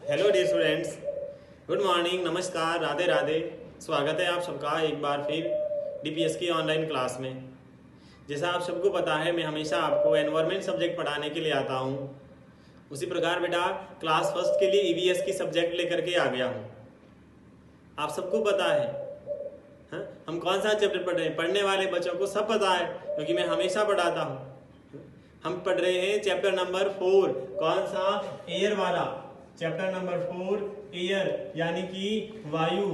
Hello dear students, good morning, नमस्कार, राधे राधे। स्वागत है आप सबका एक बार फिर डीपीएस की ऑनलाइन क्लास में। जैसा आप सबको पता है, मैं हमेशा आपको एनवायरनमेंट सब्जेक्ट पढ़ाने के लिए आता हूँ। उसी प्रकार बेटा क्लास फर्स्ट के लिए ईवीएस की सब्जेक्ट लेकर के आ गया हूँ। आप सबको पता है हम कौन सा चैप्टर पढ़ रहे हैं। पढ़ने वाले बच्चों को सब पता है क्योंकि मैं हमेशा पढ़ाता हूँ। हम पढ़ रहे हैं चैप्टर नंबर 4। कौन सा? एयर वाला। चैप्टर नंबर 4 एयर यानी कि वायु।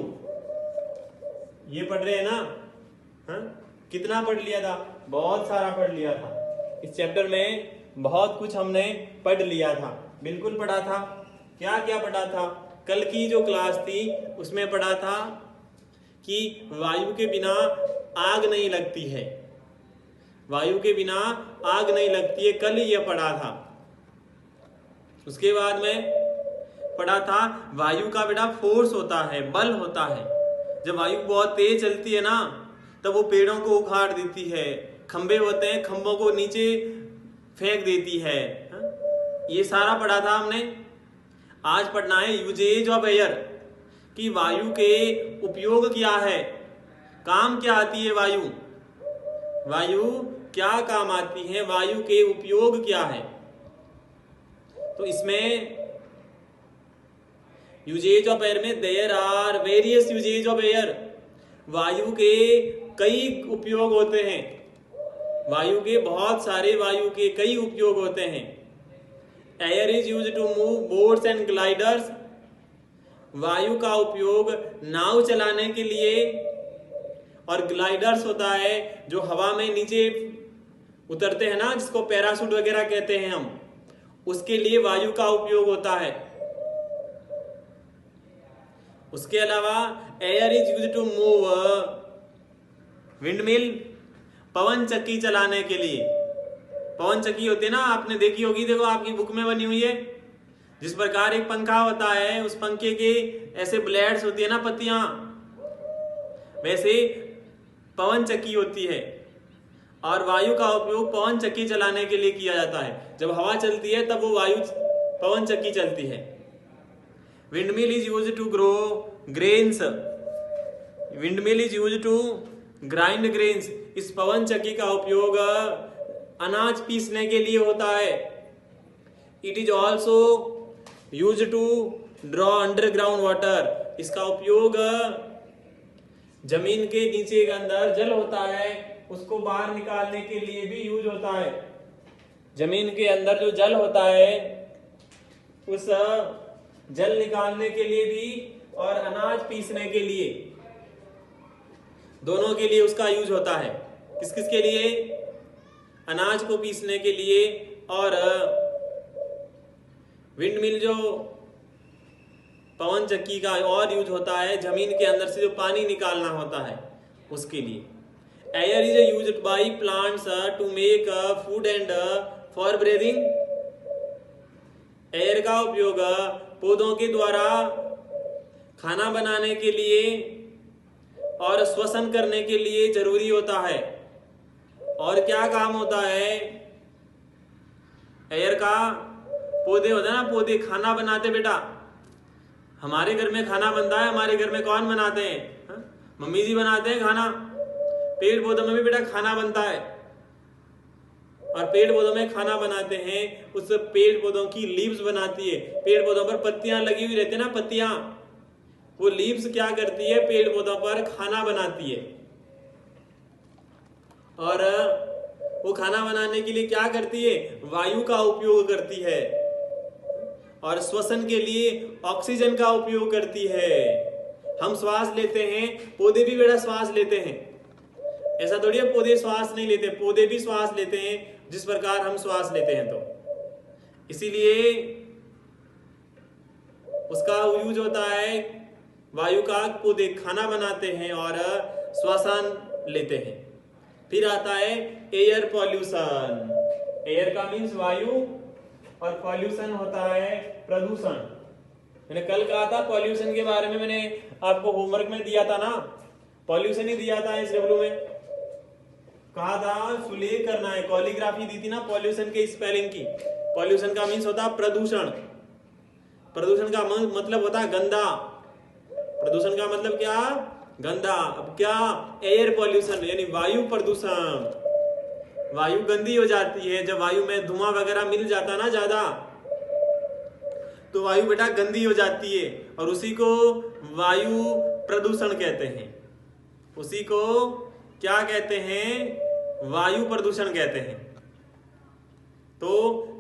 ये पढ़ रहे हैं ना? कितना पढ़ लिया था? बहुत सारा पढ़ लिया था। इस चैप्टर में बहुत कुछ हमने पढ़ लिया था। बिल्कुल पढ़ा था। क्या क्या पढ़ा था? कल की जो क्लास थी उसमें पढ़ा था कि वायु के बिना आग नहीं लगती है। वायु के बिना आग नहीं लगती है, कल ये पढ़ा था। उसके बाद में पढ़ा था वायु का बेटा फोर्स होता है, बल होता है। जब वायु बहुत तेज चलती है ना, तब वो पेड़ों को उखाड़ देती है। खंबे होते हैं, खंभों को नीचे फेंक देती है। ये सारा पढ़ा था हमने। आज पढ़ना है यूजेज ऑफ एयर, कि वायु के उपयोग क्या है, काम क्या आती है वायु, वायु क्या काम आती है, वायु के उपयोग क्या है। तो इसमें यूजेज ऑफ एयर में there are various uses of air. वायु के कई उपयोग होते हैं। वायु के बहुत सारे वायु के कई उपयोग होते हैं। Air is used to move boats and gliders. वायु का उपयोग नाव चलाने के लिए, और ग्लाइडर्स होता है जो हवा में नीचे उतरते हैं ना, जिसको पैराशूट वगैरह कहते हैं हम, उसके लिए वायु का उपयोग होता है। उसके अलावा air is used to move windmill, पवन चक्की चलाने के लिए। पवन चक्की होती है ना, आपने देखी होगी, देखो आपकी बुक में बनी हुई है। जिस प्रकार एक पंखा होता है, उस पंखे के ऐसे ब्लेड्स होती है ना, पत्तियां, वैसे पवन चक्की होती है। और वायु का उपयोग पवन चक्की चलाने के लिए किया जाता है। जब हवा चलती है तब वो वायु पवन चक्की चलती है। Windmill is used to grow grains. Windmill is used to grind grains. इस पवन चक्की का उपयोग अनाज पीसने के लिए होता है। It is also used to draw underground water. इसका उपयोग जमीन के नीचे के अंदर जल होता है, उसको बाहर निकालने के लिए भी यूज होता है। जमीन के अंदर जो जल होता है, उस जल निकालने के लिए भी और अनाज पीसने के लिए, दोनों के लिए उसका यूज होता है। किस किस के लिए? अनाज को पीसने के लिए, और विंडमिल जो पवन चक्की का और यूज होता है, जमीन के अंदर से जो पानी निकालना होता है उसके लिए। Air is used by plants to make food and for breathing. Air का उपयोग पौधों के द्वारा खाना बनाने के लिए और श्वसन करने के लिए जरूरी होता है। और क्या काम होता है एयर का? पौधे होते हैं ना, पौधे खाना बनाते बेटा। हमारे घर में खाना बनता है, हमारे घर में कौन बनाते हैं? मम्मी जी बनाते हैं खाना। पेड़ पौधों में भी बेटा खाना बनता है, और पेड़ पौधों में खाना बनाते हैं, उस पेड़ पौधों की लीव्स बनाती है। पेड़ पौधों पर पत्तियां लगी हुई रहती है ना, पत्तियां, वो लीव्स क्या करती है? पेड़ पौधों पर खाना बनाती है। और वो खाना बनाने के लिए क्या करती है? वायु का उपयोग करती है, और श्वसन के लिए ऑक्सीजन का उपयोग करती है। हम श्वास लेते हैं, पौधे भी बेटा श्वास लेते हैं। ऐसा थोड़ी है पौधे श्वास नहीं लेते, पौधे भी श्वास लेते हैं जिस प्रकार हम श्वास लेते हैं। तो इसीलिए उसका यूज होता है वायु का। पौधे खाना बनाते हैं और श्वसन लेते हैं। फिर आता है एयर पॉल्यूशन। एयर का मीन्स वायु, और पॉल्यूशन होता है प्रदूषण। मैंने कल कहा था पॉल्यूशन के बारे में, मैंने आपको होमवर्क में दिया था ना, पॉल्यूशन ही दिया था SW में। कहा था सुलेख करना है, कॉलीग्राफी दी थी ना पॉल्यूशन के स्पेलिंग की। पॉल्यूशन का मीन्स होता है प्रदूषण। प्रदूषण का मतलब होता है गंदा। प्रदूषण का मतलब क्या? गंदा। अब क्या? एयर पॉल्यूशन यानी वायु प्रदूषण। वायु गंदी हो जाती है जब वायु में धुआं वगैरह मिल जाता ना ज्यादा, तो वायु बेटा गंदी हो जाती है और उसी को वायु प्रदूषण कहते हैं। उसी को क्या कहते हैं? वायु प्रदूषण कहते हैं। तो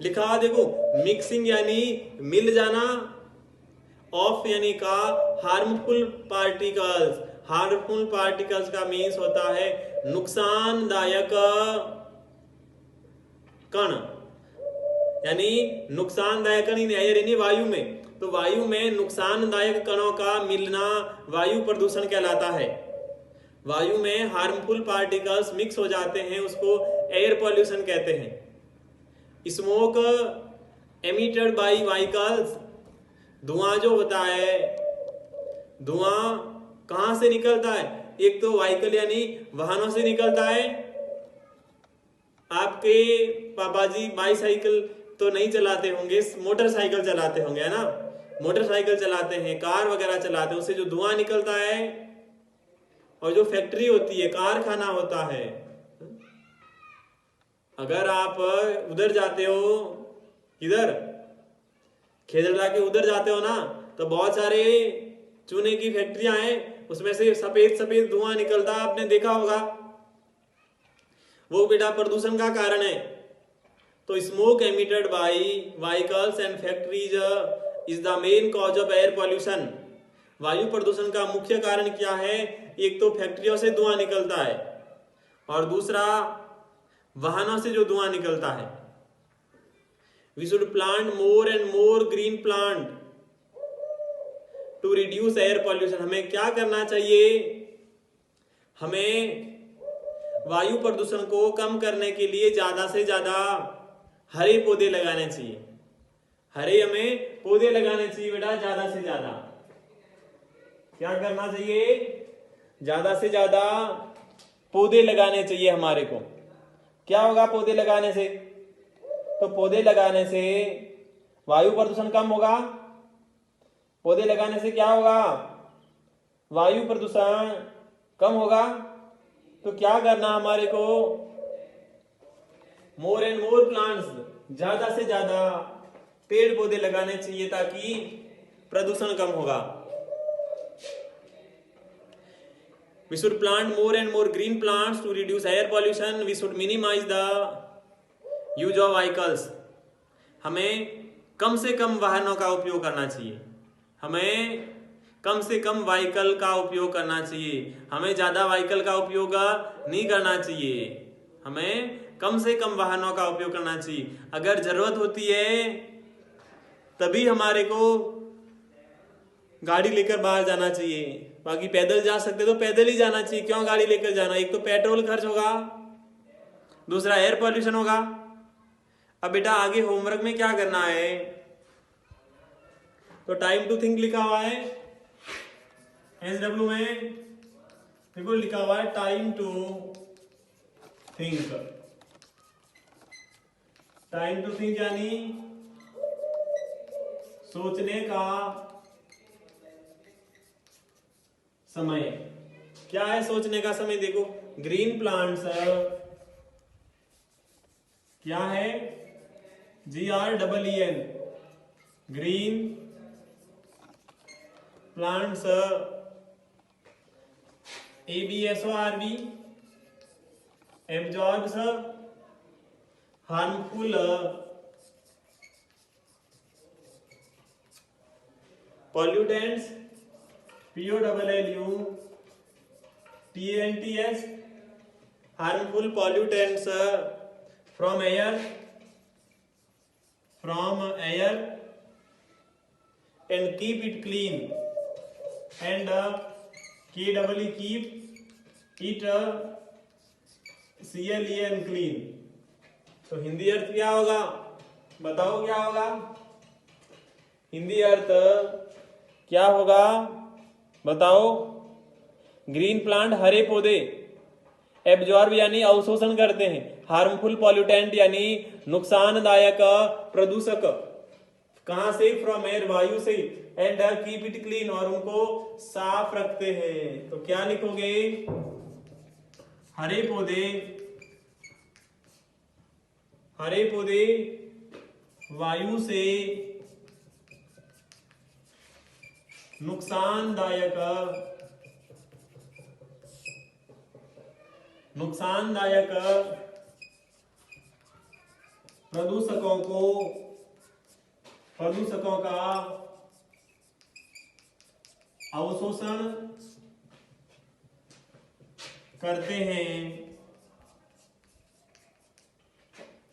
लिखा देखो, मिक्सिंग यानी मिल जाना, ऑफ यानी का हार्मफुल पार्टिकल्स। हार्मफुल पार्टिकल्स का मीन्स होता है नुकसानदायक कण, यानी नुकसानदायक कण इन एयर यानी वायु में। तो वायु में नुकसानदायक कणों का मिलना वायु प्रदूषण कहलाता है। वायु में हार्मफुल पार्टिकल्स मिक्स हो जाते हैं, उसको एयर पॉल्यूशन कहते हैं। स्मोक एमिटेड बाय व्हीकल्स, धुआं जो होता है, धुआं कहां से निकलता है? एक तो व्हीकल यानी वाहनों से निकलता है। आपके पापा जी बाईसाइकिल तो नहीं चलाते होंगे, मोटरसाइकिल चलाते होंगे, है ना? मोटरसाइकिल चलाते हैं, कार वगैरह चलाते हैं, उससे जो धुआं निकलता है, और जो फैक्ट्री होती है, कारखाना होता है। अगर आप उधर जाते हो, इधर खेजड़ा के उधर जाते हो ना, तो बहुत सारे चूने की फैक्ट्रियां हैं, उसमें से सफेद सफेद धुआं निकलता है, आपने देखा होगा। वो बेटा प्रदूषण का कारण है। तो smoke emitted by vehicles and factories is the main cause of air pollution. वायु प्रदूषण का मुख्य कारण क्या है? एक तो फैक्ट्रियों से धुआं निकलता है और दूसरा वाहनों से जो धुआं निकलता है। We should plant more and more green plant to reduce air pollution। हमें क्या करना चाहिए? हमें वायु प्रदूषण को कम करने के लिए ज्यादा से ज्यादा हरे पौधे लगाने चाहिए। हरे हमें पौधे लगाने चाहिए बेटा, ज्यादा से ज्यादा। क्या करना चाहिए? ज्यादा से ज्यादा पौधे लगाने चाहिए हमारे को। क्या होगा पौधे लगाने से? तो पौधे लगाने से वायु प्रदूषण कम होगा। पौधे लगाने से क्या होगा? वायु प्रदूषण कम होगा। तो क्या करना हमारे को? मोर एंड मोर प्लांट्स, ज्यादा से ज्यादा पेड़ पौधे लगाने चाहिए ताकि प्रदूषण कम होगा। We should plant more and more green plants to reduce air pollution. We should minimize the use of vehicles। हमें कम से कम वाहनों का उपयोग करना चाहिए। हमें कम से कम व्हीकल का उपयोग करना चाहिए। हमें ज्यादा व्हीकल का उपयोग नहीं करना चाहिए। हमें कम से कम वाहनों का उपयोग करना चाहिए। अगर जरूरत होती है तभी हमारे को गाड़ी लेकर बाहर जाना चाहिए, बाकी पैदल जा सकते तो पैदल ही जाना चाहिए। क्यों गाड़ी लेकर जाना? एक तो पेट्रोल खर्च होगा, दूसरा एयर पॉल्यूशन होगा। अब बेटा आगे होमवर्क में क्या करना है? तो टाइम टू थिंक लिखा हुआ है SW में, देखो लिखा हुआ है time to think. Time to think यानी सोचने का समय। क्या है सोचने का समय? देखो ग्रीन प्लांट्स क्या है? GREEN, green plants. ABSORB, absorbs harmful pollutants, POLLUTANTS, harmful pollutants from air and keep it clean, and keep it CLEN clean। तो हिंदी अर्थ क्या होगा? बताओ क्या होगा हिंदी अर्थ? क्या होगा बताओ? ग्रीन प्लांट हरे पौधे, एब्जॉर्ब यानी अवशोषण करते हैं, हार्मफुल पॉल्यूटेंट यानी नुकसानदायक प्रदूषक कहां से? फ्रॉम एयर, वायु से। एंड कीप इट क्लीन, और उनको साफ रखते हैं। तो क्या लिखोगे? हरे पौधे वायु से नुकसानदायक प्रदूषकों का अवशोषण करते हैं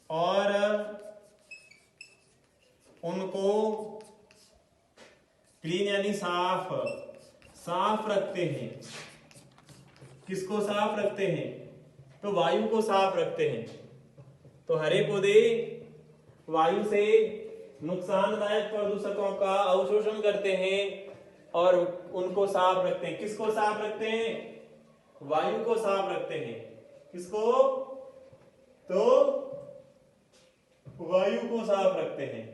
और उनको क्लीन यानी साफ रखते हैं। किसको साफ रखते हैं? तो वायु को साफ रखते हैं। तो हरे पौधे वायु से नुकसानदायक प्रदूषकों का अवशोषण करते हैं और उनको साफ रखते हैं। किसको साफ रखते हैं? वायु को साफ रखते हैं। किसको? तो वायु को साफ रखते हैं।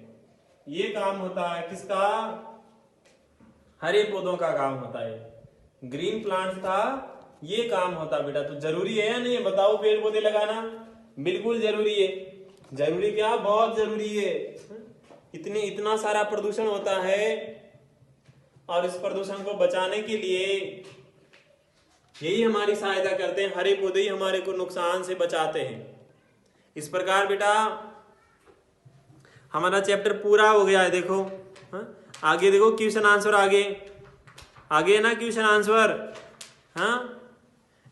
ये काम होता है किसका? हरे पौधों का काम होता है, ग्रीन प्लांट्स का ये काम होता है बेटा। तो जरूरी है या नहीं? बताओ, पेड़ पौधे लगाना बिल्कुल जरूरी है। जरूरी क्या? बहुत जरूरी है। इतना सारा प्रदूषण होता है और इस प्रदूषण को बचाने के लिए यही हमारी सहायता करते हैं। हरे पौधे ही हमारे को नुकसान से बचाते हैं। इस प्रकार बेटा हमारा चैप्टर पूरा हो गया है। देखो आगे देखो, क्वेश्चन आंसर आगे है ना, क्वेश्चन आंसर। हाँ,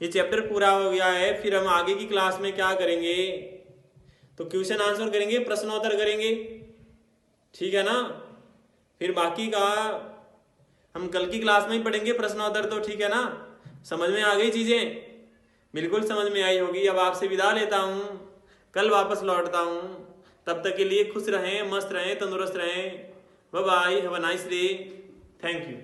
ये चैप्टर पूरा हो गया है। फिर हम आगे की क्लास में क्या करेंगे? तो क्वेश्चन आंसर करेंगे, प्रश्नोत्तर करेंगे, ठीक है ना। फिर बाकी का हम कल की क्लास में ही पढ़ेंगे प्रश्नोत्तर। तो ठीक है ना, समझ में आ गई चीजें? बिल्कुल समझ में आई होगी। अब आपसे विदा लेता हूँ, कल वापस लौटता हूँ। तब तक के लिए खुश रहें, मस्त रहें, तंदुरुस्त रहें। Bye bye, have a nice day, thank you.